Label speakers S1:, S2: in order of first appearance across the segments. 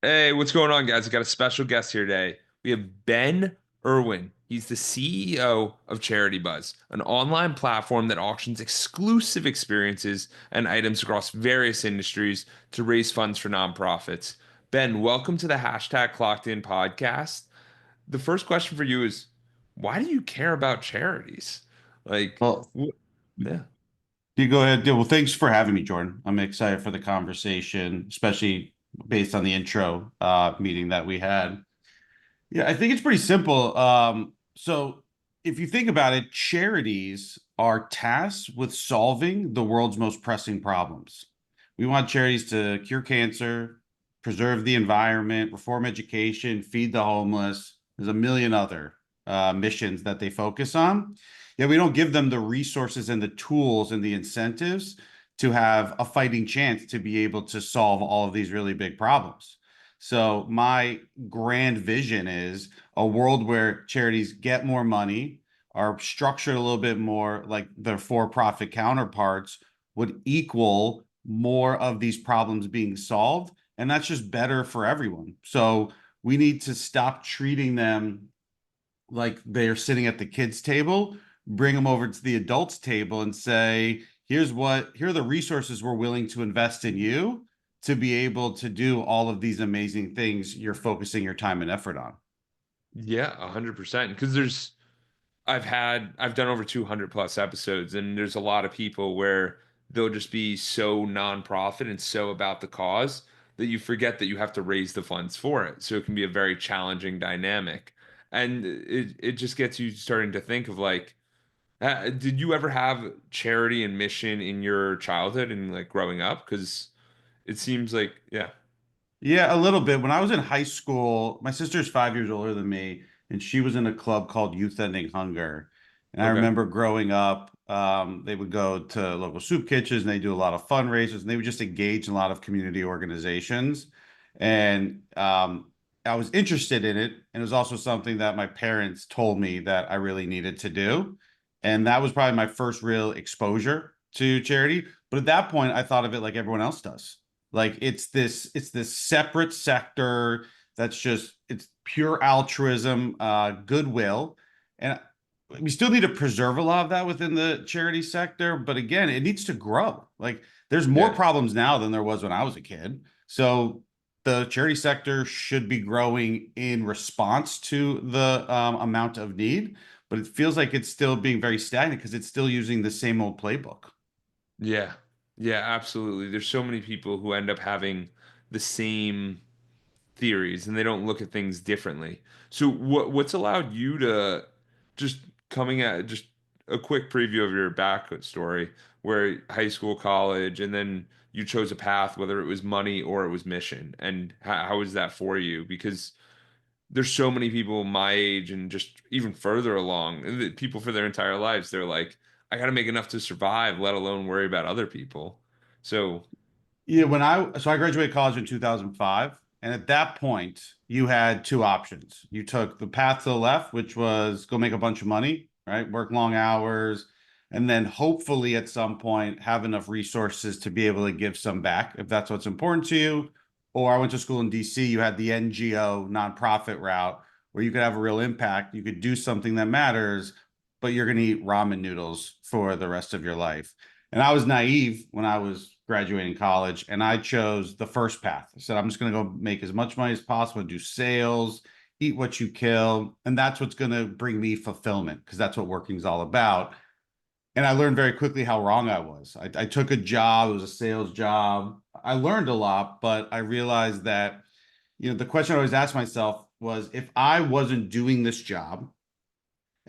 S1: Hey, what's going on, guys? I got a special guest here today. We have Ben Erwin. He's the CEO of Charitybuzz, an online platform that auctions exclusive experiences and items across various industries to raise funds for nonprofits. Ben, welcome to the Clockedin podcast. The first question for you is, why do you care about charities? Like,
S2: Well,
S1: yeah.
S2: you go ahead. Yeah, well, thanks for having me, Jordan. I'm excited for the conversation, especially based on the intro meeting that we had. Yeah, I think it's pretty simple. So if you think about it, charities are tasked with solving the world's most pressing problems. We want charities to cure cancer, preserve the environment, reform education, feed the homeless. There's a million other missions that they focus on. Yeah, we don't give them the resources and the tools and the incentives to have a fighting chance to be able to solve all of these really big problems. So my grand vision is a world where charities get more money, are structured a little bit more like their for-profit counterparts would equal more of these problems being solved. And that's just better for everyone. So we need to stop treating them like they're sitting at the kids' table, bring them over to the adults' table and say, here are the resources we're willing to invest in you to be able to do all of these amazing things you're focusing your time and effort on.
S1: Yeah, 100%. Because I've done over 200 plus episodes, and there's a lot of people where they'll just be so nonprofit and so about the cause that you forget that you have to raise the funds for it. So it can be a very challenging dynamic. And it just gets you starting to think of like, did you ever have charity and mission in your childhood and like growing up? Because it seems like, yeah,
S2: Yeah, a little bit. When I was in high school, my sister's 5 years older than me, and she was in a club called Youth Ending Hunger. And I
S1: okay.
S2: remember growing up, they would go to local soup kitchens and they do a lot of fundraisers and they would just engage in a lot of community organizations. And I was interested in it. And it was also something that my parents told me that I really needed to do. And that was probably my first real exposure to charity. But at that point, I thought of it like everyone else does. Like it's this separate sector that's just it's pure altruism, goodwill, and we still need to preserve a lot of that within the charity sector. But again, it needs to grow. Like there's more
S1: Yeah.
S2: problems now than there was when I was a kid. So the charity sector should be growing in response to the amount of need, but it feels like it's still being very stagnant because it's still using the same old playbook.
S1: Yeah. Yeah, absolutely. There's so many people who end up having the same theories and they don't look at things differently. So what's allowed you to just coming at just a quick preview of your back story where high school, college, and then you chose a path, whether it was money or it was mission. And how is that for you? Because there's so many people my age and just even further along, people for their entire lives, they're like, I got to make enough to survive, let alone worry about other people. So,
S2: Yeah, I graduated college in 2005, and at that point, you had two options. You took the path to the left, which was go make a bunch of money, right? Work long hours, and then hopefully at some point have enough resources to be able to give some back if that's what's important to you. Or I went to school in DC, you had the NGO nonprofit route where you could have a real impact, you could do something that matters, but you're going to eat ramen noodles for the rest of your life. And I was naive when I was graduating college, and I chose the first path. I said, I'm just going to go make as much money as possible, do sales, eat what you kill. And that's what's going to bring me fulfillment because that's what working is all about. And I learned very quickly how wrong I was. I took a job, it was a sales job. I learned a lot, but I realized that, the question I always asked myself was if I wasn't doing this job,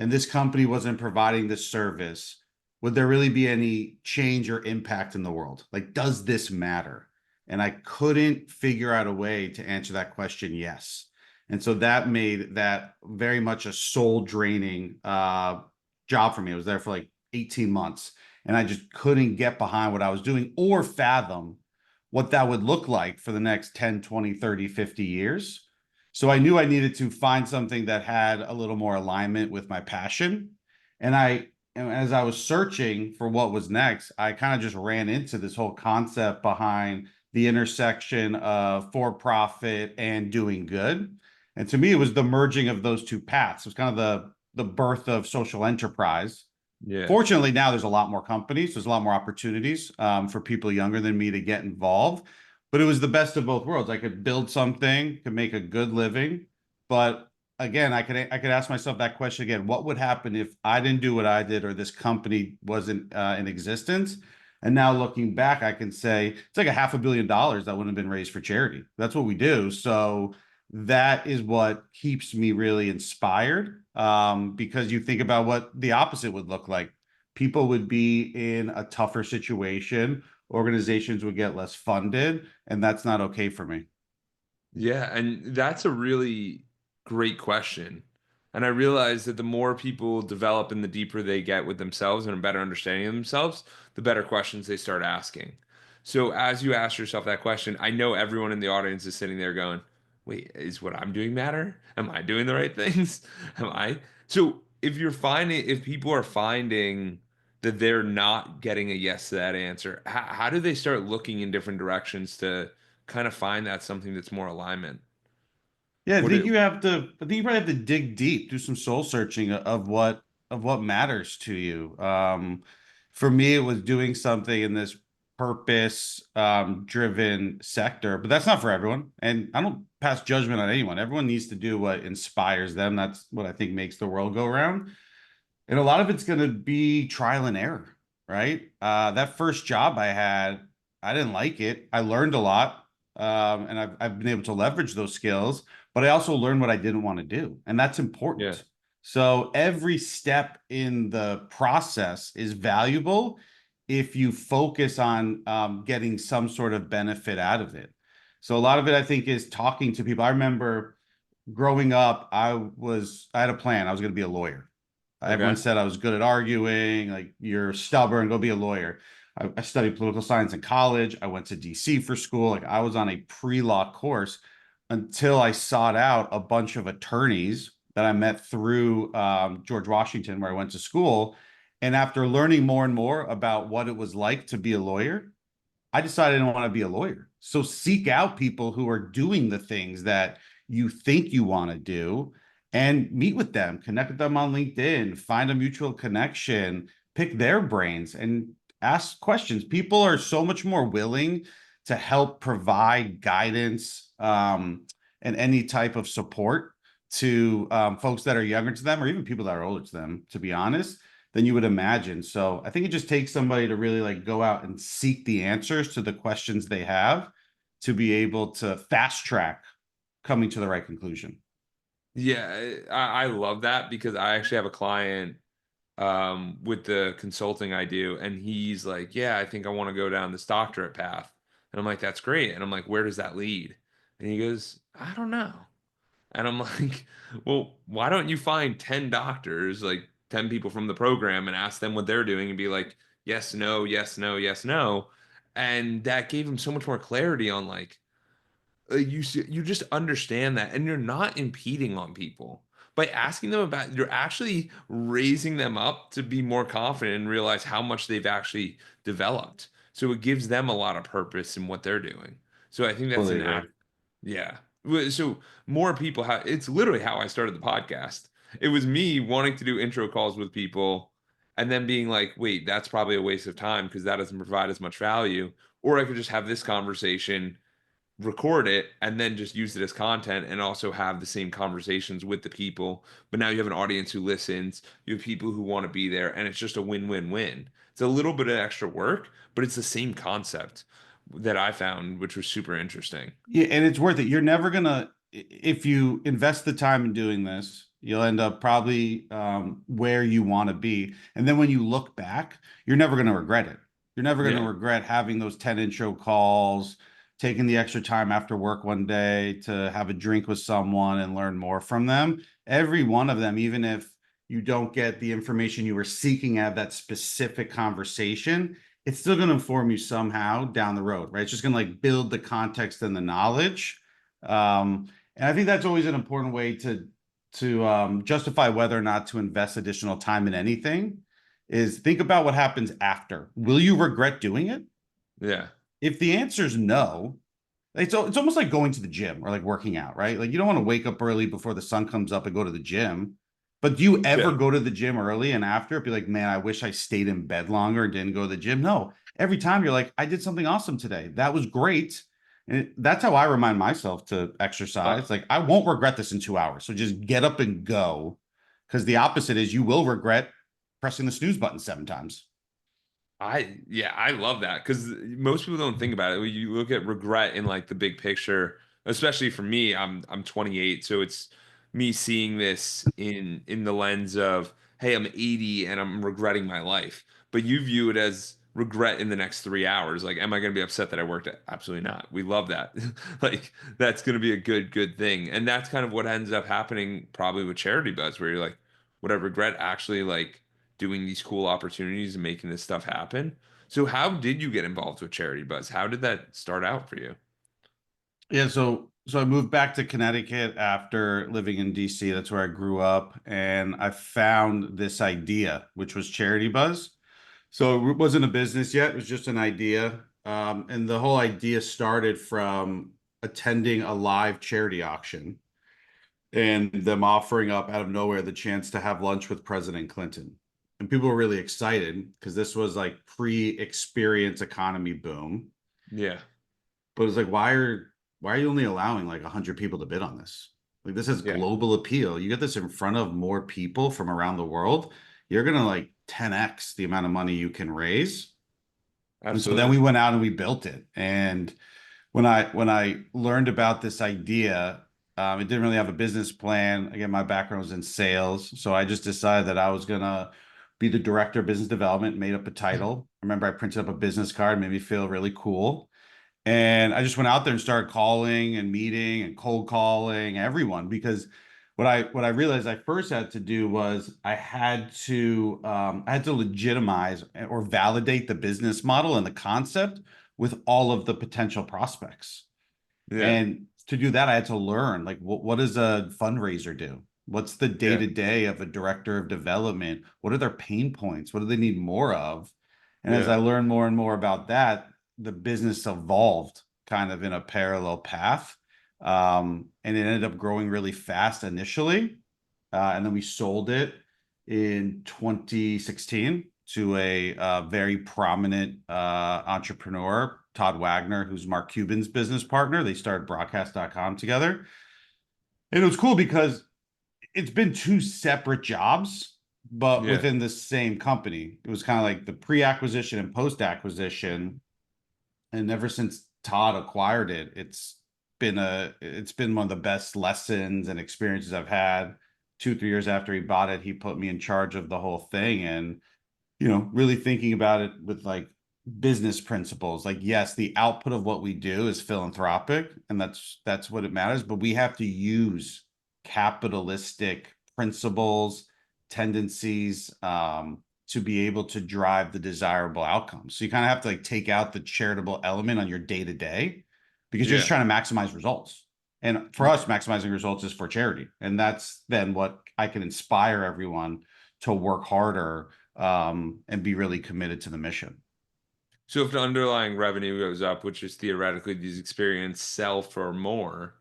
S2: and this company wasn't providing this service, would there really be any change or impact in the world? Like, does this matter? And I couldn't figure out a way to answer that question, yes. And so that made that very much a soul draining job for me. I was there for like 18 months and I just couldn't get behind what I was doing or fathom what that would look like for the next 10, 20, 30, 50 years. So I knew I needed to find something that had a little more alignment with my passion. And as I was searching for what was next, I kind of just ran into this whole concept behind the intersection of for profit and doing good. And to me, it was the merging of those two paths. It was kind of the birth of social enterprise.
S1: Yeah.
S2: Fortunately, now there's a lot more companies. There's a lot more opportunities for people younger than me to get involved. But it was the best of both worlds. I could build something, could make a good living, but again, I could ask myself that question again: what would happen if I didn't do what I did, or this company wasn't in existence? And now looking back, I can say it's like a $500 million that wouldn't have been raised for charity. That's what we do. So that is what keeps me really inspired, because you think about what the opposite would look like. People would be in a tougher situation, organizations would get less funded, and that's not okay for me.
S1: Yeah, and that's a really great question. And I realize that the more people develop and the deeper they get with themselves and a better understanding of themselves, the better questions they start asking. So as you ask yourself that question, I know everyone in the audience is sitting there going, wait, is what I'm doing matter? Am I doing the right things? Am I? So if people are finding that they're not getting a yes to that answer, how do they start looking in different directions to kind of find that something that's more alignment?
S2: Yeah, I
S1: What
S2: think
S1: it,
S2: you have to. I think you probably have to dig deep, do some soul searching of what matters to you. For me, it was doing something in this purpose driven sector, but that's not for everyone. And I don't pass judgment on anyone. Everyone needs to do what inspires them. That's what I think makes the world go round. And a lot of it's going to be trial and error, right? That first job I had, I didn't like it. I learned a lot, and I've been able to leverage those skills, but I also learned what I didn't want to do, and that's
S1: yeah.
S2: important. So every step in the process is valuable if you focus on getting some sort of benefit out of it. So a lot of it, I think, is talking to people. I remember growing up, I had a plan. I was going to be a lawyer. Everyone
S1: Okay.
S2: said I was good at arguing, like you're stubborn, go be a lawyer. I studied political science in college. I went to DC for school. Like I was on a pre-law course until I sought out a bunch of attorneys that I met through George Washington, where I went to school. And after learning more and more about what it was like to be a lawyer, I decided I didn't want to be a lawyer. So seek out people who are doing the things that you think you want to do and meet with them, connect with them on LinkedIn, find a mutual connection, pick their brains and ask questions. People are so much more willing to help provide guidance and any type of support to folks that are younger to them or even people that are older to them, to be honest, than you would imagine. So I think it just takes somebody to really like go out and seek the answers to the questions they have to be able to fast track coming to the right conclusion.
S1: Yeah, I love that because I actually have a client with the consulting I do, and he's like, "Yeah, I think I want to go down this doctorate path." And I'm like, "That's great." And I'm like, "Where does that lead?" And he goes, "I don't know." And I'm like, "Well, why don't you find 10 doctors, like 10 people from the program and ask them what they're doing and be like, yes, no, yes, no, yes, no." And that gave him so much more clarity on like you just understand that and you're not impeding on people by asking them about you're actually raising them up to be more confident and realize how much they've actually developed, so it gives them a lot of purpose in what they're doing. So I think that's
S2: Totally
S1: an act.
S2: agree.
S1: Yeah. So more people have, it's literally how I started the podcast. It was me wanting to do intro calls with people and then being like, wait, that's probably a waste of time because that doesn't provide as much value, or I could just have this conversation, record it, and then just use it as content and also have the same conversations with the people. But now you have an audience who listens, you have people who want to be there, and it's just a win-win-win. It's a little bit of extra work, but it's the same concept that I found, which was super interesting.
S2: Yeah, and it's worth it. You're never gonna, if you invest the time in doing this, you'll end up probably where you want to be. And then when you look back, you're never gonna regret it. You're never gonna
S1: Yeah.
S2: regret having those 10 intro calls, taking the extra time after work one day to have a drink with someone and learn more from them. Every one of them, even if you don't get the information you were seeking out of that specific conversation, it's still going to inform you somehow down the road, right? It's just going to like build the context and the knowledge. And I think that's always an important way to justify whether or not to invest additional time in anything is think about what happens after. Will you regret doing it?
S1: Yeah.
S2: if the answer is no, it's almost like going to the gym or like working out, right? Like you don't want to wake up early before the sun comes up and go to the gym. But do you ever
S1: Yeah.
S2: go to the gym early and after it be like, man, I wish I stayed in bed longer and didn't go to the gym? No. Every time you're like, I did something awesome today. That was great. And that's how I remind myself to
S1: Uh,
S2: exercise. Like, I won't regret this in 2 hours. So just get up and go. Because the opposite is you will regret pressing the snooze button 7 times.
S1: yeah, I love that because most people don't think about it. When you look at regret in like the big picture, especially for me, I'm 28, so it's me seeing this in the lens of, hey, I'm 80 and I'm regretting my life. But you view it as regret in the next 3 hours. Like, am I going to be upset that I worked at? Absolutely not. We love that. Like, that's going to be a good thing. And that's kind of what ends up happening probably with Charitybuzz, where you're like, would I regret actually like doing these cool opportunities and making this stuff happen? So how did you get involved with Charitybuzz? How did that start out for you?
S2: Yeah, so I moved back to Connecticut after living in DC. That's where I grew up, and I found this idea, which was Charity Buzz. So it wasn't a business yet; it was just an idea. And the whole idea started from attending a live charity auction and them offering up out of nowhere the chance to have lunch with President Clinton. And people were really excited because this was like pre-experience economy boom.
S1: Yeah,
S2: But it's like, why are you only allowing like 100 people to bid on this? Like this has
S1: yeah,
S2: global appeal. You get this in front of more people from around the world, you're gonna like 10x the amount of money you can raise. And so then
S1: absolutely.
S2: we went out and we built it. And when I learned about this idea, it didn't really have a business plan. Again, my background was in sales, so I just decided that I was gonna be the director of business development. Made up a title. I remember I printed up a business card, made me feel really cool. And I just went out there and started calling and meeting and cold calling everyone because what I realized I first had to do was I had to legitimize or validate the business model and the concept with all of the potential prospects.
S1: Yeah,
S2: And to do that, I had to learn like what does a fundraiser do? What's the day
S1: yeah,
S2: to day of a director of development? What are their pain points? What do they need more of? And as
S1: yeah,
S2: I learned more and more about that, the business evolved kind of in a parallel path. And it ended up growing really fast initially. And then we sold it in 2016 to a very prominent entrepreneur, Todd Wagner, who's Mark Cuban's business partner. They started broadcast.com together. And it was cool because it's been two separate jobs, but
S1: yeah,
S2: within the same company. It was kind of like the pre-acquisition and post-acquisition. And ever since Todd acquired it, it's been one of the best lessons and experiences I've had. 2, 3 years after he bought it, he put me in charge of the whole thing. And really thinking about it with like business principles. Like, yes, the output of what we do is philanthropic, and that's what it matters, but we have to use capitalistic principles, tendencies, to be able to drive the desirable outcomes. So you kind of have to like take out the charitable element on your day to day because you're just
S1: yeah.
S2: trying to maximize results. And for us, maximizing results is for charity. And that's then what I can inspire everyone to work harder and be really committed to the mission.
S1: So if the underlying revenue goes up, which is theoretically these experience sell for more,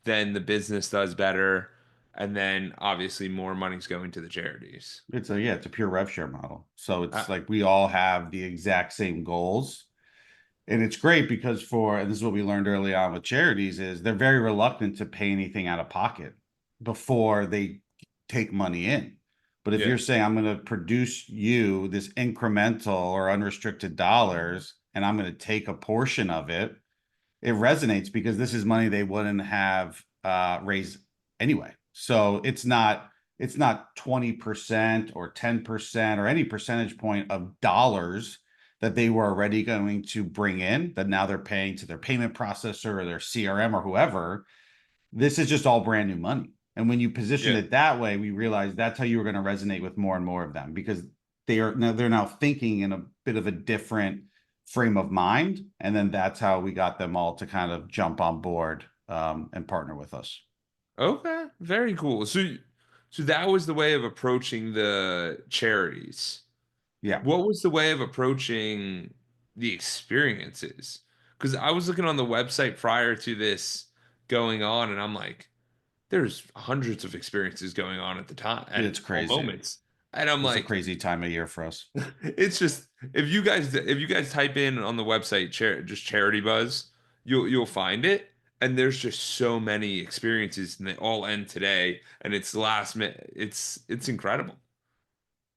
S1: then the business does better, and then obviously more money's going to the charities.
S2: It's a pure rev share model. So it's
S1: Uh,
S2: like we all have the exact same goals. And it's great because and this is what we learned early on with charities is they're very reluctant to pay anything out of pocket before they take money in. But if
S1: yeah,
S2: you're saying I'm going to produce you this incremental or unrestricted dollars and I'm going to take a portion of it, it resonates because this is money they wouldn't have raised anyway. So it's not 20% or 10% or any percentage point of dollars that they were already going to bring in that now they're paying to their payment processor or their CRM or whoever. This is just all brand new money. And when you position
S1: yeah.
S2: it that way, we realized that's how you were going to resonate with more and more of them because they're now thinking in a bit of a different frame of mind. And then that's how we got them all to kind of jump on board and partner with us.
S1: Okay, very cool. So that was the way of approaching the charities.
S2: Yeah.
S1: What was the way of approaching the experiences? Because I was looking on the website prior to this going on, and I'm like, there's hundreds of experiences going on at the time
S2: Dude,
S1: at
S2: it's
S1: all
S2: crazy.
S1: moments. And I'm
S2: It's a
S1: like,
S2: crazy time of year for us.
S1: it's just if you guys type in on the website just Charitybuzz, you'll find it. And there's just so many experiences, and they all end today, and it's last minute. It's incredible.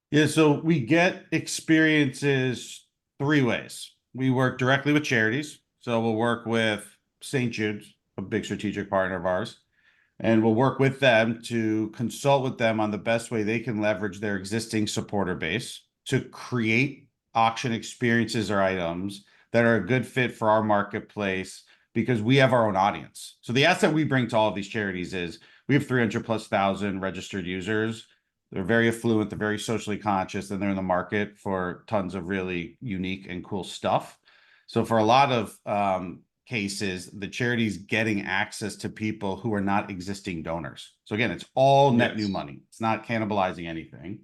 S2: Yeah, so we get experiences three ways. We work directly with charities. So we'll work with St. Jude's, a big strategic partner of ours, and we'll work with them to consult with them on the best way they can leverage their existing supporter base to create auction experiences or items that are a good fit for our marketplace because we have our own audience. So the asset we bring to all of these charities is we have 300 plus thousand registered users. They're very affluent, they're very socially conscious, and they're in the market for tons of really unique and cool stuff. So for a lot of cases, the charity's getting access to people who are not existing donors. So again, it's all net new
S1: Yes.
S2: money. It's not cannibalizing anything.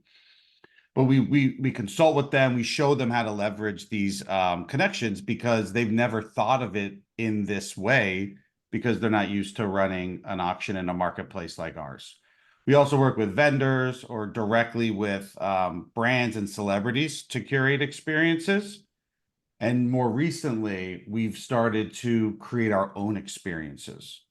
S2: But we consult with them. We show them how to leverage these connections because they've never thought of it in this way because they're not used to running an auction in a marketplace like ours. We also work with vendors or directly with brands and celebrities to curate experiences. And more recently, we've started to create our own experiences,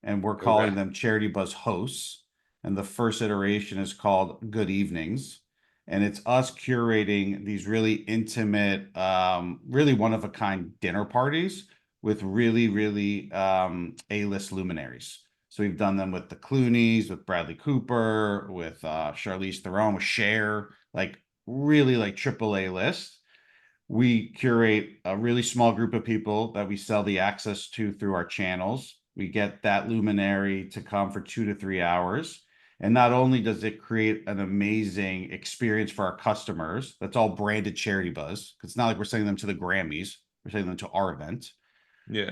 S2: and we're
S1: Okay.
S2: calling them Charitybuzz hosts. And the first iteration is called Good Evenings. And it's us curating these really intimate, really one of a kind dinner parties with really, really A-list luminaries. So we've done them with the Clooneys, with Bradley Cooper, with Charlize Theron, with Cher, like really like triple A list. We curate a really small group of people that we sell the access to through our channels. We get that luminary to come for 2 to 3 hours. And not only does it create an amazing experience for our customers, that's all branded Charitybuzz. It's not like we're sending them to the Grammys, we're sending them to our event.
S1: Yeah.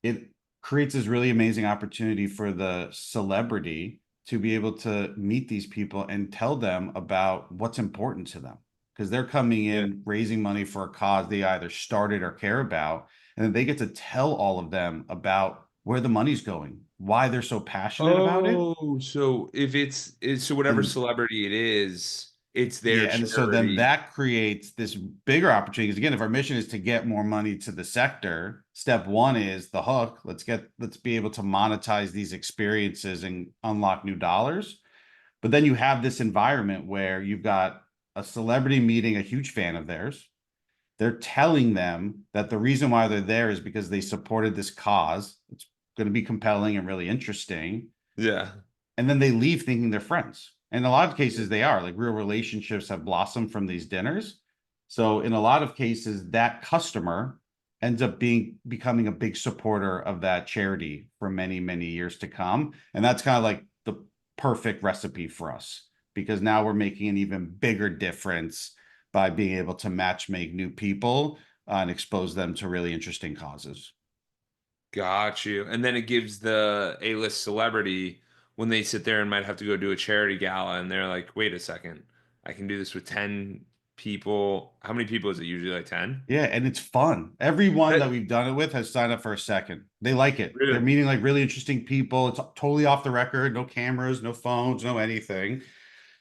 S2: It creates this really amazing opportunity for the celebrity to be able to meet these people and tell them about what's important to them because they're coming
S1: Yeah.
S2: in raising money for a cause they either started or care about, and then they get to tell all of them about where the money's going, why they're so passionate about it.
S1: Oh, so if so whatever
S2: And
S1: celebrity it is, it's their
S2: yeah, and so then
S1: charity.
S2: that creates this bigger opportunity. Because again, if our mission is to get more money to the sector, step one is the hook. Let's be able to monetize these experiences and unlock new dollars. But then you have this environment where you've got a celebrity meeting a huge fan of theirs. They're telling them that the reason why they're there is because they supported this cause. It's going to be compelling and really interesting,
S1: Yeah.
S2: and then they leave thinking they're friends. In a lot of cases, they are like real relationships have blossomed from these dinners. So in a lot of cases, that customer ends up becoming a big supporter of that charity for many, many years to come. And that's kind of like the perfect recipe for us because now we're making an even bigger difference by being able to match make new people and expose them to really interesting causes.
S1: Got you. And then it gives the A-list celebrity when they sit there and might have to go do a charity gala and they're like, wait a second, I can do this with 10 people. How many people is it usually like 10?
S2: Yeah, and it's fun. Everyone that
S1: That,
S2: we've done it with has signed up for a second. They like it. They're
S1: really?
S2: meeting like really interesting people. It's totally off the record, no cameras, no phones, no anything.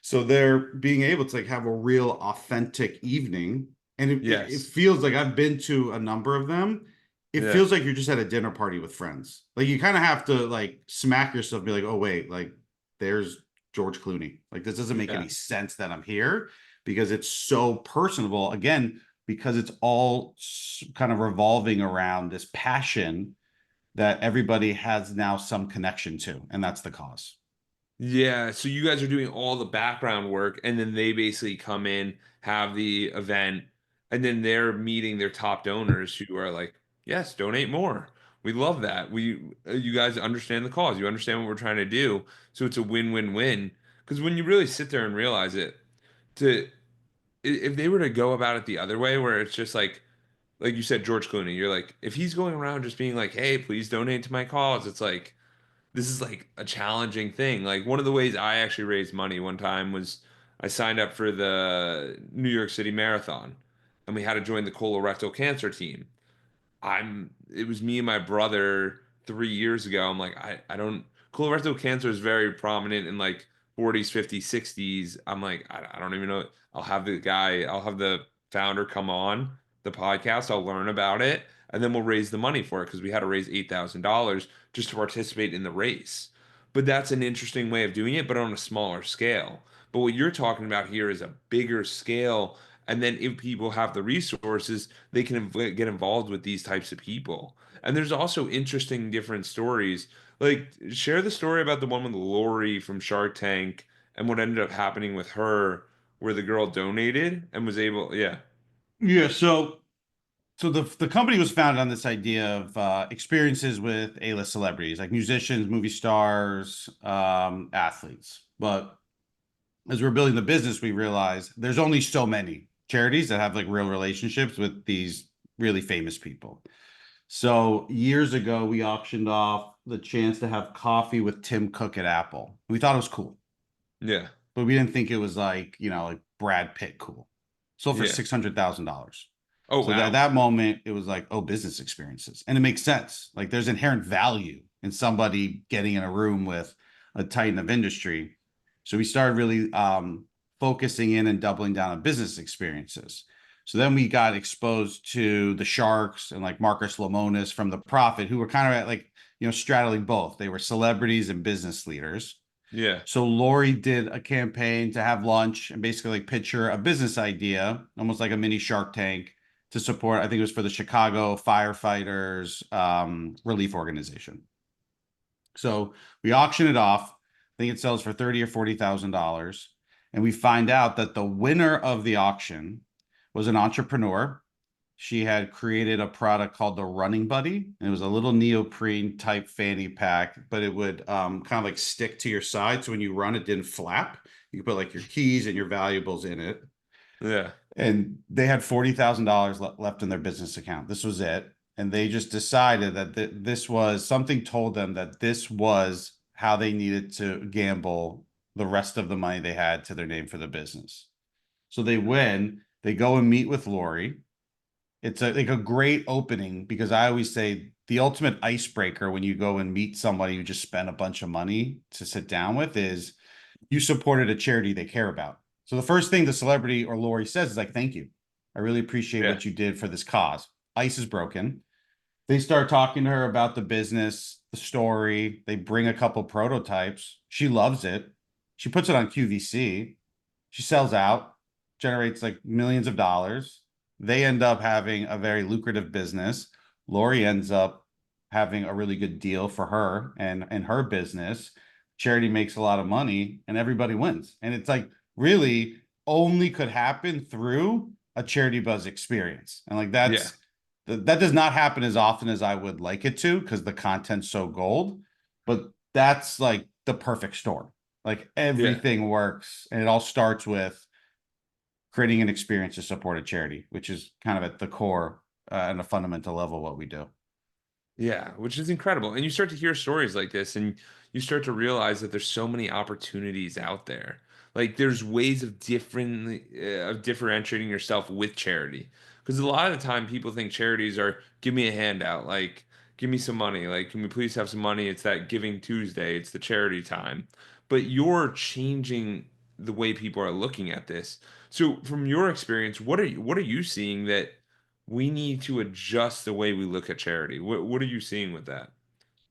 S2: So they're being able to like have a real authentic evening. And it
S1: Yes.
S2: feels like I've been to a number of them. It
S1: Yeah.
S2: feels like you're just at a dinner party with friends. Like you kind of have to like smack yourself and be like, oh wait, like there's George Clooney. Like this doesn't make
S1: Yeah.
S2: any sense that I'm here because it's so personable. Again, because it's all kind of revolving around this passion that everybody has now some connection to, and that's the cause.
S1: Yeah, so you guys are doing all the background work, and then they basically come in, have the event, and then they're meeting their top donors who are like, "Yes, donate more. We love that. You guys understand the cause. You understand what we're trying to do. So it's a win-win-win." Because when you really sit there and realize it, to if they were to go about it the other way, where it's just like you said, George Clooney, you're like, if he's going around just being like, "Hey, please donate to my cause," it's like this is like a challenging thing. Like one of the ways I actually raised money one time was I signed up for the New York City Marathon and we had to join the colorectal cancer team. it was me and my brother 3 years ago. I'm like, I don't, colorectal cancer is very prominent in like 40s, 50s, 60s. I'm like, I don't even know. I'll have the founder come on the podcast. I'll learn about it and then we'll raise the money for it because we had to raise $8,000 just to participate in the race. But that's an interesting way of doing it, but on a smaller scale. But what you're talking about here is a bigger scale. And then if people have the resources, they can get involved with these types of people. And there's also interesting different stories. Like share the story about the one with Lori from Shark Tank and what ended up happening with her, where the girl donated and was able, yeah,
S2: Yeah, so the company was founded on this idea of experiences with A-list celebrities, like musicians, movie stars, athletes. But as we're building the business, we realized there's only so many charities that have like real relationships with these really famous people. So years ago, we auctioned off the chance to have coffee with Tim Cook at Apple. We thought it was cool,
S1: yeah,
S2: but we didn't think it was like, like Brad Pitt cool. Sold for
S1: yeah.
S2: $600,000.
S1: Oh,
S2: So that
S1: wow.
S2: that moment, it was like, oh, business experiences, and it makes sense. Like there's inherent value in somebody getting in a room with a titan of industry. So we started really focusing in and doubling down on business experiences. So then we got exposed to the Sharks and like Marcus Lemonis from The Profit, who were kind of at like, straddling both. They were celebrities and business leaders.
S1: Yeah,
S2: So Lori did a campaign to have lunch and basically like picture a business idea, almost like a mini Shark Tank, to support. I think it was for the Chicago firefighters relief organization. So we auction it off. I think it sells for 30 or $40,000, and we find out that the winner of the auction was an entrepreneur. She had created a product called the Running Buddy, and it was a little neoprene type fanny pack, but it would kind of like stick to your side. So when you run, it didn't flap. You could put like your keys and your valuables in it.
S1: yeah,
S2: And they had $40,000 left in their business account. This was it. And they just decided that this was something, told them that this was how they needed to gamble the rest of the money they had to their name for the business. So they win, they go and meet with Lori. It's like a great opening, because I always say the ultimate icebreaker when you go and meet somebody who just spent a bunch of money to sit down with is you supported a charity they care about. So the first thing the celebrity or Lori says is like, thank you. I really appreciate
S1: yeah,
S2: what you did for this cause. Ice is broken. They start talking to her about the business, the story. They bring a couple prototypes. She loves it. She puts it on QVC. She sells out, generates like millions of dollars. They end up having a very lucrative business. Lori ends up having a really good deal for her and her business. Charity makes a lot of money and everybody wins. And it's like really only could happen through a Charitybuzz experience. And like
S1: yeah,
S2: that does not happen as often as I would like it to, because the content's so gold. But that's like the perfect storm. Like
S1: yeah.
S2: everything works, and it all starts with creating an experience to support a charity, which is kind of at the core and a fundamental level what we do.
S1: Yeah, which is incredible. And you start to hear stories like this and you start to realize that there's so many opportunities out there. Like there's ways of differentiating yourself with charity. Because a lot of the time people think charities are give me a handout, like give me some money, like can we please have some money? It's that Giving Tuesday, it's the charity time. But you're changing the way people are looking at this. So from your experience, what are you seeing that we need to adjust the way we look at charity. What are you seeing with that?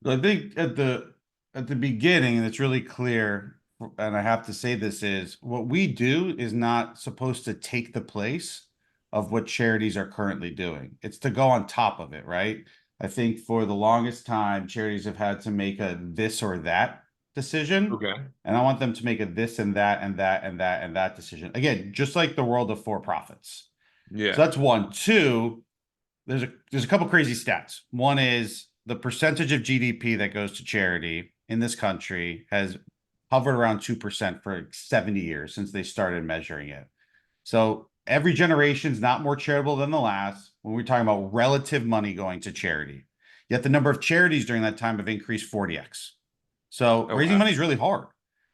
S2: I think at the beginning, and it's really clear, and I have to say this, is what we do is not supposed to take the place of what charities are currently doing. It's to go on top of it, right? I think for the longest time, charities have had to make a this or that decision.
S1: Okay.
S2: And I want them to make a this and that and that and that and that decision. Again, just like the world of for profits. So
S1: Yeah.
S2: that's one. Two, there's a couple crazy stats. One is the percentage of GDP that goes to charity in this country has hovered around 2% for 70 years since they started measuring it. So every generation is not more charitable than the last when we're talking about relative money going to charity. Yet the number of charities during that time have increased 40x. So
S1: Oh
S2: raising
S1: wow.
S2: money is really hard.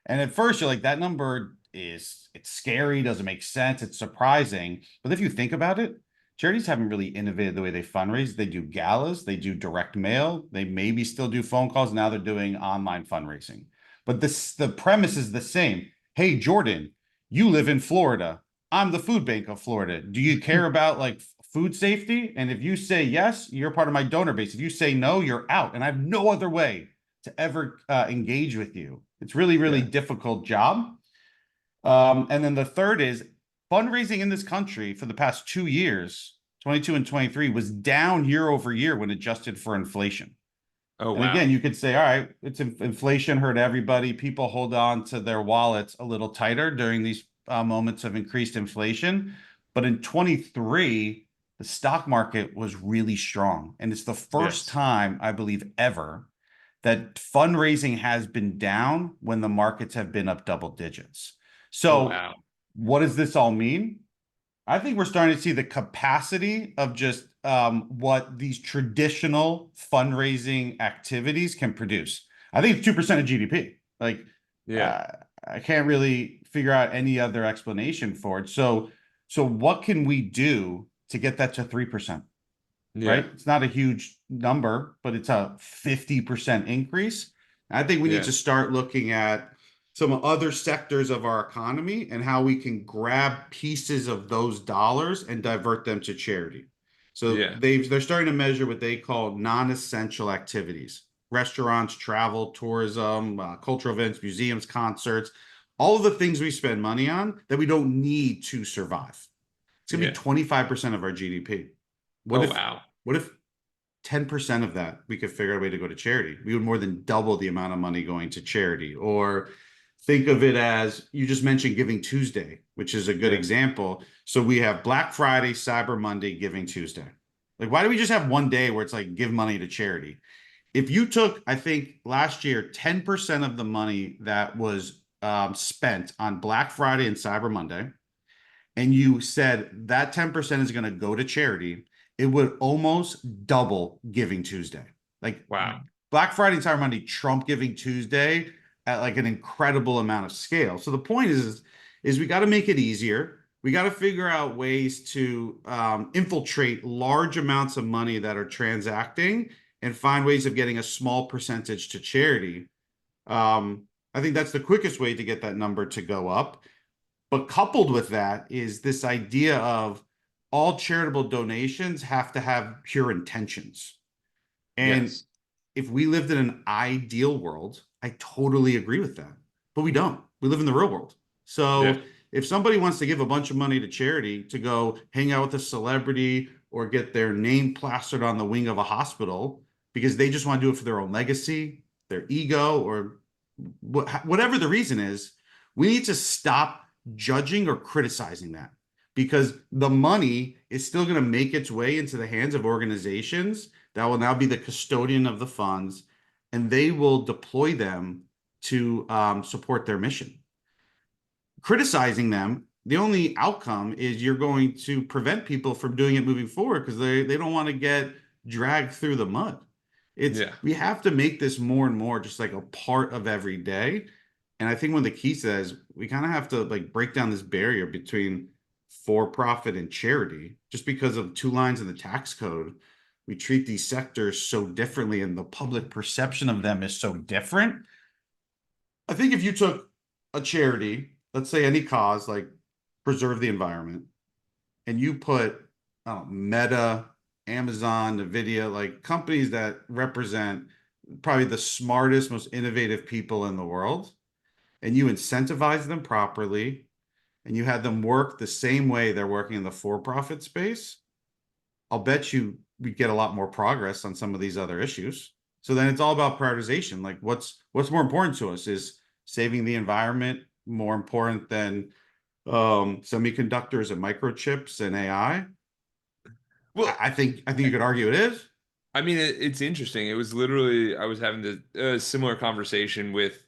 S2: And at first you're like, that number it's scary, doesn't make sense, it's surprising. But if you think about it, charities haven't really innovated the way they fundraise. They do galas, they do direct mail, they maybe still do phone calls. Now they're doing online fundraising. But the premise is the same. Hey, Jordan, you live in Florida. I'm the food bank of Florida. Do you care about like food safety? And if you say yes, you're part of my donor base. If you say no, you're out. And I have no other way to ever engage with you. It's really, really
S1: Yeah.
S2: difficult job. And then the third is fundraising in this country for the past 2 years, 22 and 23, was down year over year when adjusted for inflation.
S1: Oh,
S2: And again,
S1: wow.
S2: you could say, all right, it's inflation hurt everybody. People hold on to their wallets a little tighter during these moments of increased inflation. But in 23, the stock market was really strong. And it's the first
S1: Yes.
S2: time, I believe, ever that fundraising has been down when the markets have been up double digits.
S1: Oh,
S2: So,
S1: wow.
S2: what does this all mean? I think we're starting to see the capacity of just what these traditional fundraising activities can produce. I think it's 2% of GDP. Like,
S1: Yeah.
S2: uh, I can't really figure out any other explanation for it. So what can we do to get that to 3%?
S1: Yeah.
S2: Right? It's not a huge number, but it's a 50% increase. I think we need
S1: Yeah.
S2: to start looking at some other sectors of our economy and how we can grab pieces of those dollars and divert them to charity. So
S1: Yeah.
S2: they're starting to measure what they call non-essential activities. Restaurants, travel, tourism, cultural events, museums, concerts, all of the things we spend money on that we don't need to survive. It's going to be
S1: Yeah.
S2: 25% of our GDP. What
S1: Oh,
S2: if
S1: wow.
S2: what if 10% of that we could figure out a way to go to charity? We would more than double the amount of money going to charity. Or think of it as you just mentioned Giving Tuesday, which is a good
S1: Yeah.
S2: example. So we have Black Friday, Cyber Monday, Giving Tuesday. Like, why do we just have one day where it's like give money to charity? If you took, I think last year, 10% of the money that was spent on Black Friday and Cyber Monday, and you said that 10% is going to go to charity, it would almost double Giving Tuesday. Like
S1: Wow.
S2: Black Friday and Cyber Monday trump Giving Tuesday at like an incredible amount of scale. So the point is we got to make it easier. We got to figure out ways to infiltrate large amounts of money that are transacting and find ways of getting a small percentage to charity. I think that's the quickest way to get that number to go up. But coupled with that is this idea of all charitable donations have to have pure intentions. And
S1: Yes.
S2: if we lived in an ideal world, I totally agree with that. But we don't. We live in the real world.
S1: Yeah.
S2: So if somebody wants to give a bunch of money to charity to go hang out with a celebrity or get their name plastered on the wing of a hospital because they just want to do it for their own legacy, their ego, or whatever the reason is, we need to stop judging or criticizing that because the money is still going to make its way into the hands of organizations that will now be the custodian of the funds, and they will deploy them to support their mission. Criticizing them, the only outcome is you're going to prevent people from doing it moving forward because they don't want to get dragged through the mud. It's
S1: Yeah.
S2: we have to make this more and more just like a part of every day. And I think one of the key says we kind of have to like break down this barrier between for profit and charity just because of two lines in the tax code. We treat these sectors so differently and the public perception of them is so different. I think if you took a charity, let's say any cause like preserve the environment, and you put Meta, Amazon, Nvidia, like companies that represent probably the smartest, most innovative people in the world, and you incentivize them properly, and you had them work the same way they're working in the for-profit space, I'll bet you we get a lot more progress on some of these other issues. So then it's all about prioritization. Like what's more important to us? Is saving the environment more important than semiconductors and microchips and AI? I,
S1: Well,
S2: I think you could argue it is.
S1: I mean, it's interesting. It was literally, I was having a similar conversation with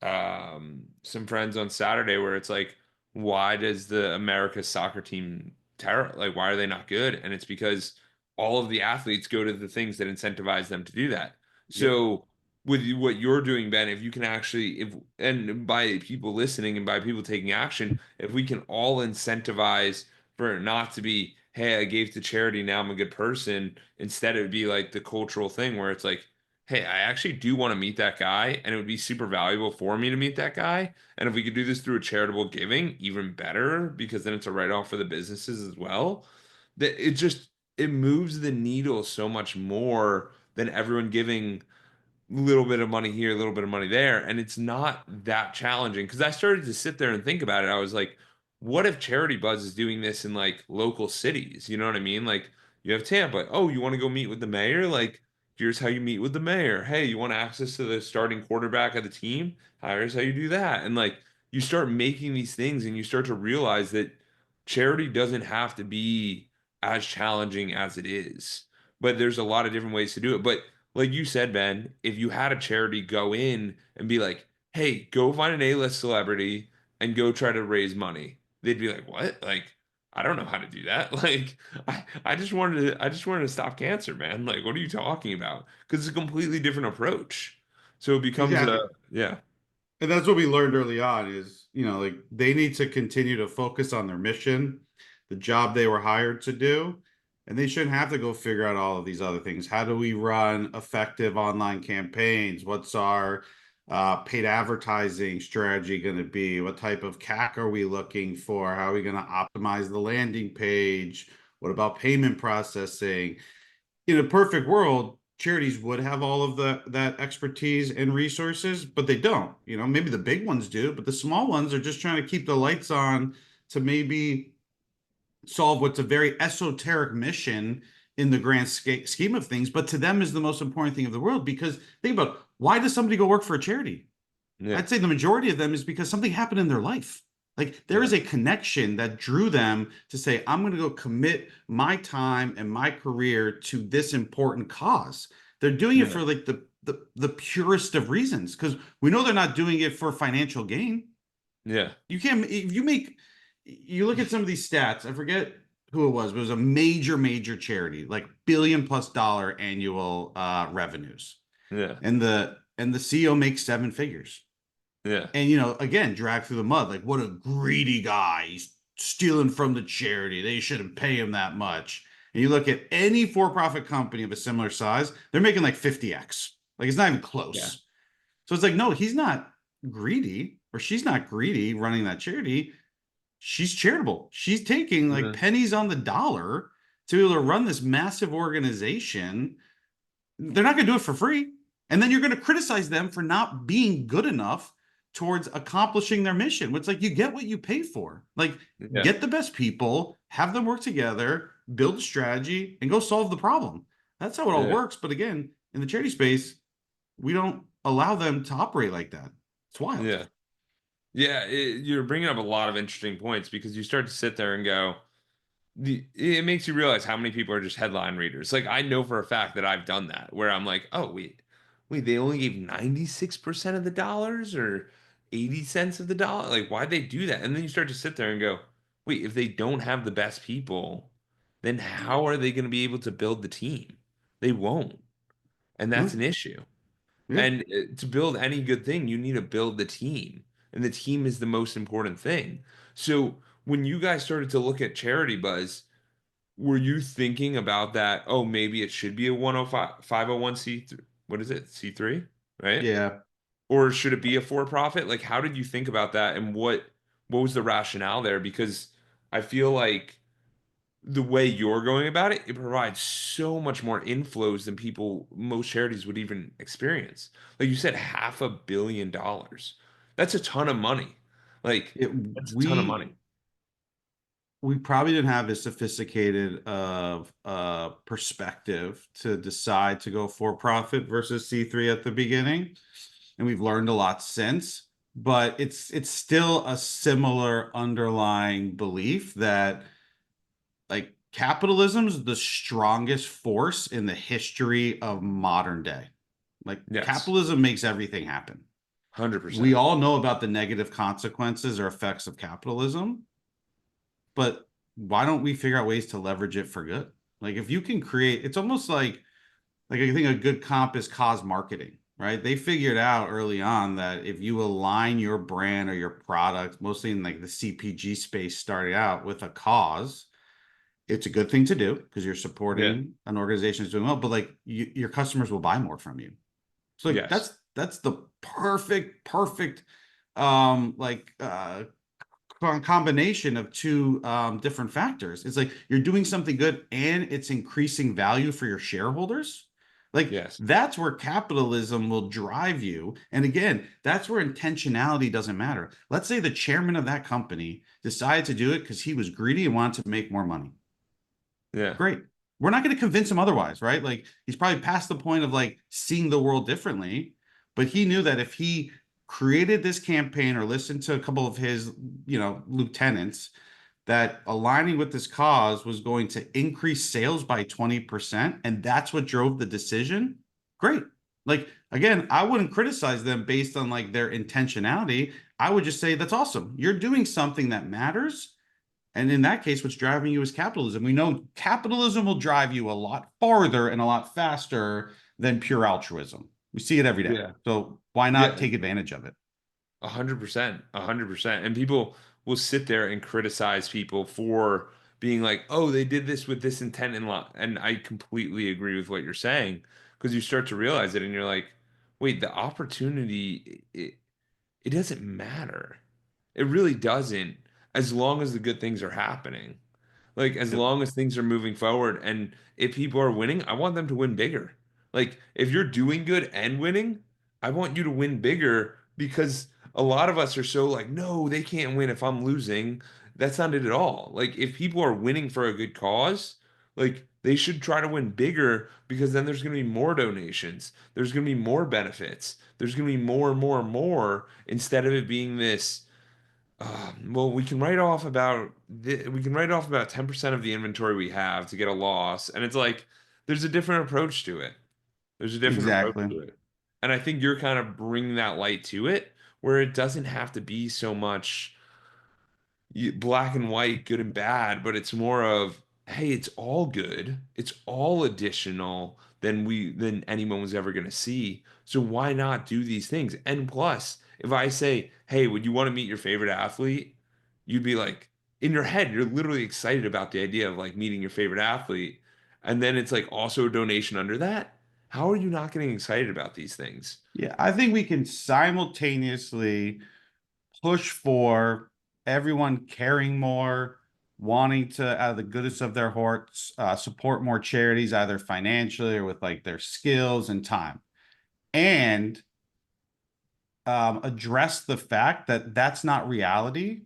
S1: some friends on Saturday where it's like, why does the America soccer team like why are they not good? And it's because all of the athletes go to the things that incentivize them to do that.
S2: Yep.
S1: So with what you're doing, Ben, if you can actually if and by people listening and by people taking action, if we can all incentivize for it not to be, hey, I gave to charity, now I'm a good person. Instead, it would be like the cultural thing where it's like, hey, I actually do want to meet that guy, and it would be super valuable for me to meet that guy. And if we could do this through a charitable giving, even better, because then it's a write-off for the businesses as well. That it moves the needle so much more than everyone giving little bit of money here, a little bit of money there, and it's not that challenging because I started to sit there and think about it. I was like, what if Charitybuzz is doing this in like local cities? You know what I mean? Like you have Tampa. Oh, you want to go meet with the mayor? Like here's how you meet with the mayor. Hey, you want access to the starting quarterback of the team? Here's how you do that. And like you start making these things and you start to realize that charity doesn't have to be as challenging as it is. But there's a lot of different ways to do it. But like you said, Ben, if you had a charity go in and be like, hey, go find an A-list celebrity and go try to raise money, they'd be like, what? Like, I don't know how to do that. Like, I just wanted to stop cancer, man. Like, what are you talking about? Because it's a completely different approach. So it becomes a,
S2: Exactly.
S1: yeah,
S2: And that's what we learned early on is, like they need to continue to focus on their mission, the job they were hired to do, and they shouldn't have to go figure out all of these other things. How do we run effective online campaigns? What's our paid advertising strategy going to be? What type of CAC are we looking for? How are we going to optimize the landing page? What about payment processing? In a perfect world, charities would have all of that expertise and resources, but they don't. Maybe the big ones do, but the small ones are just trying to keep the lights on to maybe solve what's a very esoteric mission in the grand scheme of things, but to them is the most important thing of the world. Because think about, why does somebody go work for a charity?
S1: yeah,
S2: I'd say the majority of them is because something happened in their life. Like there
S1: yeah,
S2: is a connection that drew them to say, I'm going to go commit my time and my career to this important cause. They're doing it
S1: yeah,
S2: for like the purest of reasons because we know they're not doing it for financial gain.
S1: yeah,
S2: You can't, if you make, you look at some of these stats, I forget who it was, but it was a major charity, like billion plus dollar annual revenues.
S1: yeah,
S2: And the CEO makes seven figures
S1: yeah,
S2: and again drag through the mud like what a greedy guy, he's stealing from the charity, they shouldn't pay him that much. And you look at any for-profit company of a similar size, they're making like 50x, like it's not even
S1: yeah,
S2: close. So it's like, no, he's not greedy or she's not greedy running that charity. She's charitable, she's taking like
S1: mhm,
S2: pennies on the dollar to be able to run this massive organization. They're not going to do it for free. And then you're going to criticize them for not being good enough towards accomplishing their mission. It's like you get what you pay for. Like
S1: yeah,
S2: get the best people, have them work together, build a strategy, and go solve the problem. That's how it all
S1: yeah,
S2: works. But again, in the charity space, we don't allow them to operate like that. It's wild.
S1: yeah. Yeah, you're bringing up a lot of interesting points because you start to sit there and go, it makes you realize how many people are just headline readers. Like I know for a fact that I've done that where I'm like, oh wait, they only gave 96% of the dollars or 80 cents of the dollar. Like why'd they do that? And then you start to sit there and go, wait, if they don't have the best people, then how are they going to be able to build the team? They won't. And that's
S2: Hmm.
S1: an issue.
S2: Yeah.
S1: And to build any good thing, you need to build the team. And the team is the most important thing. So when you guys started to look at Charitybuzz, were you thinking about that? Oh, maybe it should be a 105 501c3. What is it? C3, right?
S2: Yeah.
S1: Or should it be a for profit? Like how did you think about that and what was the rationale there? Because I feel like the way you're going about it, it provides so much more inflows than most charities would even experience. Like you said, $500 million. That's a ton of money. Like
S2: It,
S1: that's a ton of money.
S2: we probably didn't have as sophisticated of perspective to decide to go for profit versus C3 at the beginning, and we've learned a lot since. But it's still a similar underlying belief that like capitalism's the strongest force in the history of modern day. Like
S1: Yes,
S2: capitalism makes everything happen. We
S1: 100%.
S2: all know about the negative consequences or effects of capitalism, but why don't we figure out ways to leverage it for good? Like if you can create, it's almost like I think a good comp is cause marketing, right? They figured out early on that if you align your brand or your product, mostly in like the CPG space, starting out with a cause, It's a good thing to do because you're
S1: Yeah.
S2: supporting an organization that's doing well, but like your customers will buy more from you. So like
S1: Yes.
S2: that's the perfect like combination of two different factors. It's like you're doing something good and it's increasing value for your shareholders. Like
S1: Yes.
S2: that's where capitalism will drive you. And again, that's where intentionality doesn't matter. Let's say the chairman of that company decided to do it because he was greedy and wanted to make more money.
S1: Yeah.
S2: Great. We're not going to convince him otherwise, right? Like he's probably past the point of like seeing the world differently, but he knew that if he created this campaign or listened to a couple of his, lieutenants, that aligning with this cause was going to increase sales by 20%, and that's what drove the decision. Great. Like again, I wouldn't criticize them based on like their intentionality. I would just say that's awesome. You're doing something that matters, and in that case, what's driving you is capitalism. We know capitalism will drive you a lot farther and a lot faster than pure altruism. We see it every day.
S1: Yeah.
S2: So why not
S1: Yeah.
S2: take advantage of it?
S1: 100%, 100%. And people will sit there and criticize people for being like, "Oh, they did this with this intent in law." And I completely agree with what you're saying because you start to realize it and you're like, "Wait, the opportunity it doesn't matter. It really doesn't as long as the good things are happening." Like as
S2: Yep.
S1: long as things are moving forward and if people are winning, I want them to win bigger. Like if you're doing good and winning, I want you to win bigger because a lot of us are so like, no, they can't win if I'm losing. That's not it at all. Like if people are winning for a good cause, like they should try to win bigger because then there's going to be more donations. There's going to be more benefits. There's going to be more and more and more instead of it being this well, we can write off about 10% of the inventory we have to get a loss, and it's like there's a different approach to it. There's a different approach
S2: Exactly.
S1: to it. And I think you're kind of bringing that light to it where it doesn't have to be so much black and white, good and bad, but it's more of, hey, it's all good. It's all additional than anyone was ever going to see. So why not do these things? And plus, if I say, hey, would you want to meet your favorite athlete? You'd be like, in your head, you're literally excited about the idea of like meeting your favorite athlete. And then it's like also a donation under that. How are you not getting excited about these things?
S2: Yeah, I think we can simultaneously push for everyone caring more, wanting to, out of the goodness of their hearts, support more charities, either financially or with like their skills and time, and address the fact that that's not reality,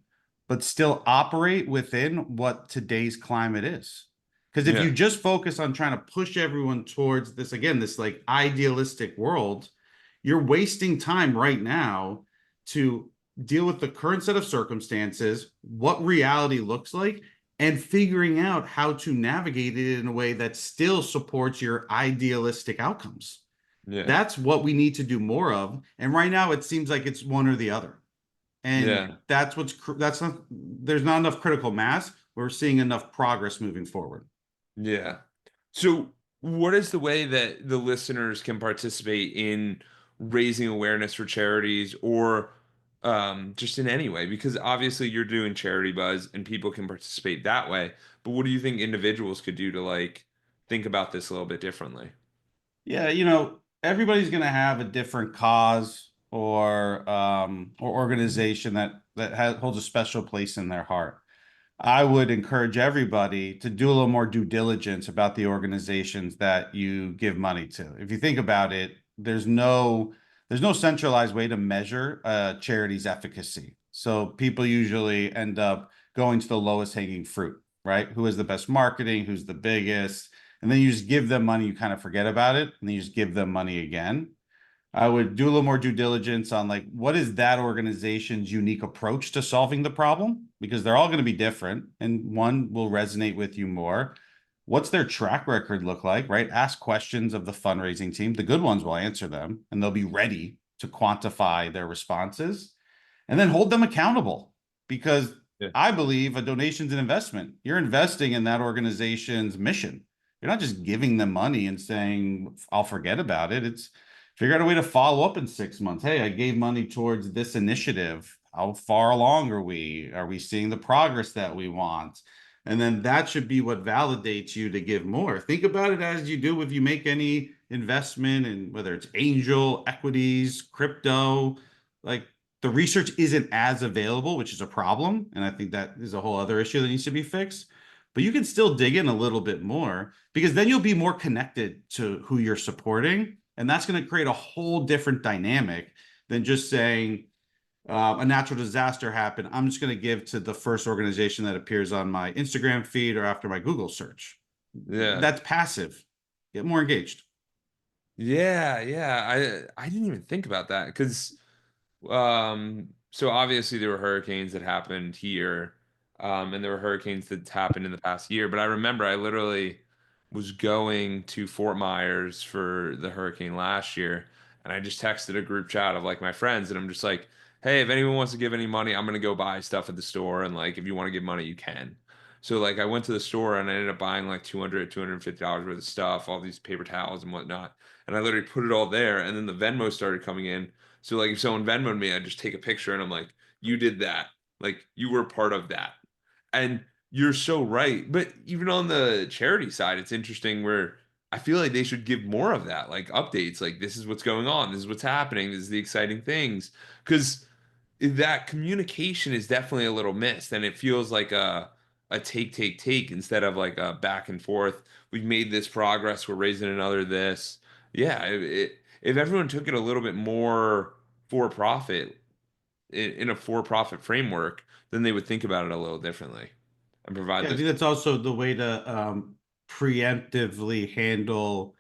S2: but still operate within what today's climate is. Because if you
S1: Yeah,
S2: just focus on trying to push everyone towards this, again, this like idealistic world, you're wasting time right now to deal with the current set of circumstances, what reality looks like, and figuring out how to navigate it in a way that still supports your idealistic outcomes.
S1: yeah,
S2: That's what we need to do more of. And right now, it seems like it's one or the other. And
S1: yeah.
S2: that's not, there's not enough critical mass. We're seeing enough progress moving forward.
S1: Yeah. So, what is the way that the listeners can participate in raising awareness for charities or just in any way? Because obviously you're doing Charitybuzz and people can participate that way. But what do you think individuals could do to like think about this a little bit differently?
S2: Yeah, everybody's going to have a different cause or organization that holds a special place in their heart. I would encourage everybody to do a little more due diligence about the organizations that you give money to. If you think about it, there's no centralized way to measure a charity's efficacy. So people usually end up going to the lowest hanging fruit, right? Who has the best marketing, who's the biggest, and then you just give them money, you kind of forget about it, and then you just give them money again. I would do a little more due diligence on like what is that organization's unique approach to solving the problem, because they're all going to be different and one will resonate with you more. What's their track record look like, right? Ask questions of the fundraising team. The good ones will answer them and they'll be ready to quantify their responses, and then hold them accountable, because
S1: Yeah.
S2: I believe a donation's an investment. You're investing in that organization's mission. You're not just giving them money and saying, I'll forget about it. It's figure out a way to follow up in 6 months. Hey, I gave money towards this initiative. How far along are we? Are we seeing the progress that we want? And then that should be what validates you to give more. Think about it as you do if you make any investment in whether it's angel, equities, crypto, like the research isn't as available, which is a problem. And I think that is a whole other issue that needs to be fixed. But you can still dig in a little bit more because then you'll be more connected to who you're supporting. And that's going to create a whole different dynamic than just saying, a natural disaster happened. I'm just going to give to the first organization that appears on my Instagram feed or after my Google search.
S1: Yeah.
S2: That's passive. Get more engaged.
S1: Yeah, yeah. I didn't even think about that because so obviously there were hurricanes that happened here, and there were hurricanes that happened in the past year. But I remember I literally was going to Fort Myers for the hurricane last year, and I just texted a group chat of like my friends, and I'm just like, "Hey, if anyone wants to give any money, I'm gonna go buy stuff at the store, and like if you want to give money, you can." So like I went to the store and I ended up buying like 250 dollars worth of stuff, all these paper towels and whatnot, and I literally put it all there, and then the Venmo started coming in. So like if someone Venmoed me, I just take a picture and I'm like, you did that. Like you were part of that. And you're so right. But even on the charity side, it's interesting where I feel like they should give more of that, like updates, like this is what's going on, this is what's happening, this is the exciting things. Because that communication is definitely a little missed, and it feels like a take instead of like a back and forth. We've made this progress, we're raising another this. Yeah, if everyone took it a little bit more for profit in a for profit framework, then they would think about it a little differently and provide
S2: Yeah, I
S1: this.
S2: think that's also the way to preemptively handle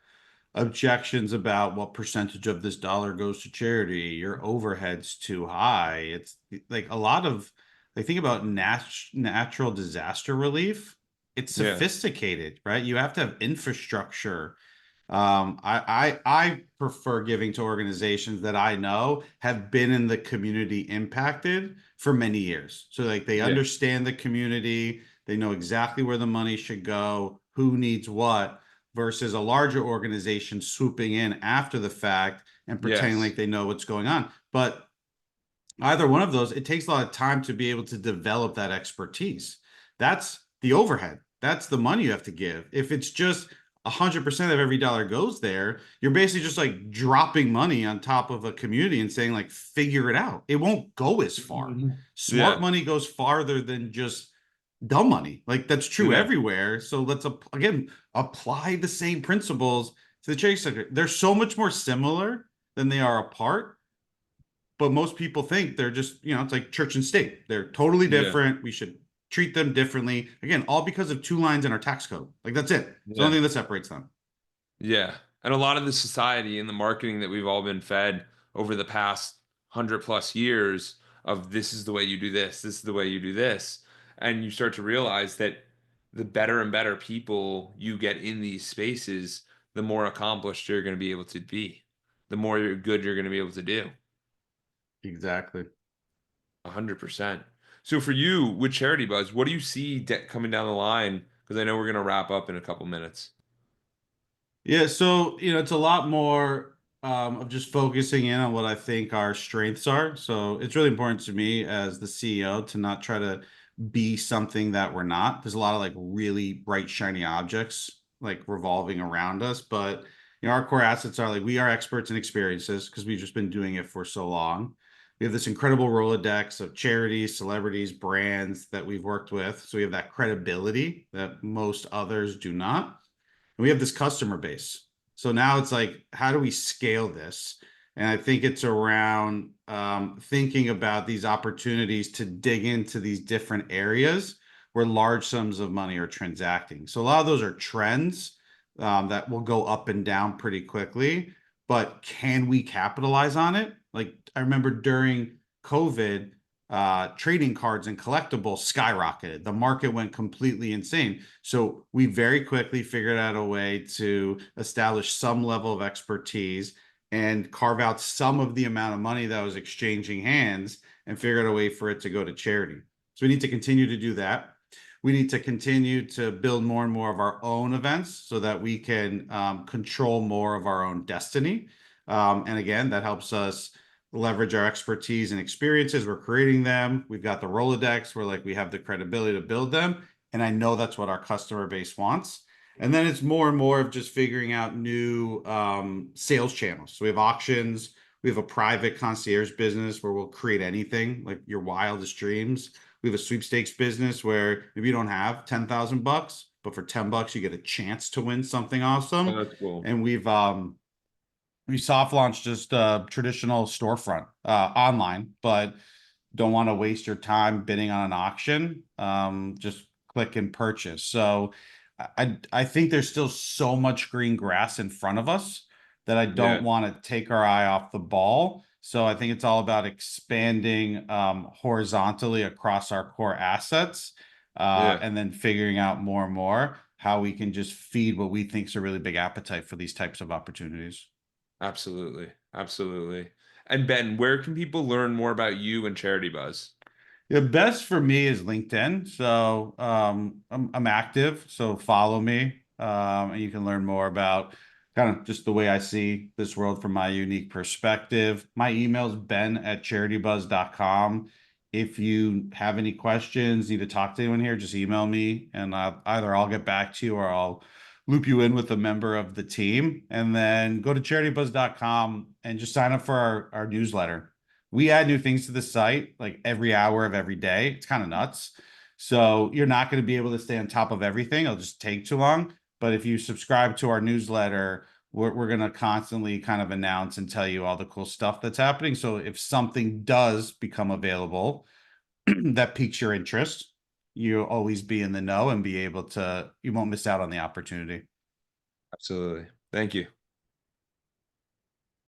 S2: objections about what percentage of this dollar goes to charity. Your overhead's too high. It's like a lot of, like, think about natural disaster relief. It's
S1: Yeah,
S2: sophisticated, right? You have to have infrastructure. I prefer giving to organizations that I know have been in the community impacted for many years. So like they
S1: yeah,
S2: understand the community, they know exactly where the money should go, who needs what, versus a larger organization swooping in after the fact and pretending
S1: yes,
S2: like they know what's going on. But either one of those, it takes a lot of time to be able to develop that expertise. That's the overhead. That's the money you have to give. If it's just 100% of every dollar goes there, you're basically just like dropping money on top of a community and saying like, figure it out. It won't go as far. Smart
S1: yeah,
S2: money goes farther than just dumb money. Like that's true
S1: yeah,
S2: everywhere. So let's again apply the same principles to the charity sector. They're so much more similar than they are apart, but most people think they're just, it's like church and state. They're totally
S1: yeah,
S2: different. We should treat them differently. Again, all because of two lines in our tax code. Like that's it. It's the
S1: yeah.
S2: only thing that separates them.
S1: Yeah. And a lot of the society and the marketing that we've all been fed over the past 100 plus years of this is the way you do this is the way you do this. And you start to realize that the better and better people you get in these spaces, the more accomplished you're going to be able to be, the more good you're going to be able to do.
S2: Exactly.
S1: 100%. So for you with Charitybuzz, what do you see coming down the line? Because I know we're going to wrap up in a couple minutes.
S2: Yeah, so it's a lot more of just focusing in on what I think our strengths are. So it's really important to me as the CEO to not try to be something that we're not. There's a lot of like really bright, shiny objects like revolving around us, but our core assets are like we are experts in experiences because we've just been doing it for so long. We have this incredible Rolodex of charities, celebrities, brands that we've worked with. So we have that credibility that most others do not, and we have this customer base. So now it's like, how do we scale this? And I think it's around thinking about these opportunities to dig into these different areas where large sums of money are transacting. So a lot of those are trends that will go up and down pretty quickly, but can we capitalize on it? Like I remember during COVID, trading cards and collectibles skyrocketed. The market went completely insane. So we very quickly figured out a way to establish some level of expertise and carve out some of the amount of money that was exchanging hands and figure out a way for it to go to charity. So we need to continue to do that. We need to continue to build more and more of our own events so that we can control more of our own destiny. And again, that helps us leverage our expertise and experiences. We're creating them. We've got the Rolodex where like we have the credibility to build them. And I know that's what our customer base wants. And then it's more and more of just figuring out new sales channels. So we have auctions, we have a private concierge business where we'll create anything like your wildest dreams. We have a sweepstakes business where maybe you don't have 10,000 bucks, but for 10 bucks you get a chance to win something
S1: Oh,
S2: awesome.
S1: that's cool.
S2: And we soft launched just a traditional storefront online, but don't want to waste your time bidding on an auction. Just click and purchase. So I think there's still so much green grass in front of us that I don't
S1: Yeah.
S2: want to take our eye off the ball. So I think it's all about expanding horizontally across our core assets,
S1: Yeah.
S2: and then figuring out more and more how we can just feed what we think is a really big appetite for these types of opportunities.
S1: Absolutely. Absolutely. And Ben, where can people learn more about you and Charity Buzz?
S2: The best for me is LinkedIn. So I'm active. So follow me, and you can learn more about kind of just the way I see this world from my unique perspective. My email is ben@charitybuzz.com. If you have any questions, need to talk to anyone here, just email me, and either I'll get back to you or I'll loop you in with a member of the team. And then go to charitybuzz.com and just sign up for our newsletter. We add new things to the site like every hour of every day. It's kind of nuts. So you're not going to be able to stay on top of everything. It'll just take too long. But if you subscribe to our newsletter, we're going to constantly kind of announce and tell you all the cool stuff that's happening. So if something does become available that piques your interest, you'll always be in the know and be able to, you won't miss out on the opportunity.
S1: Absolutely. Thank you.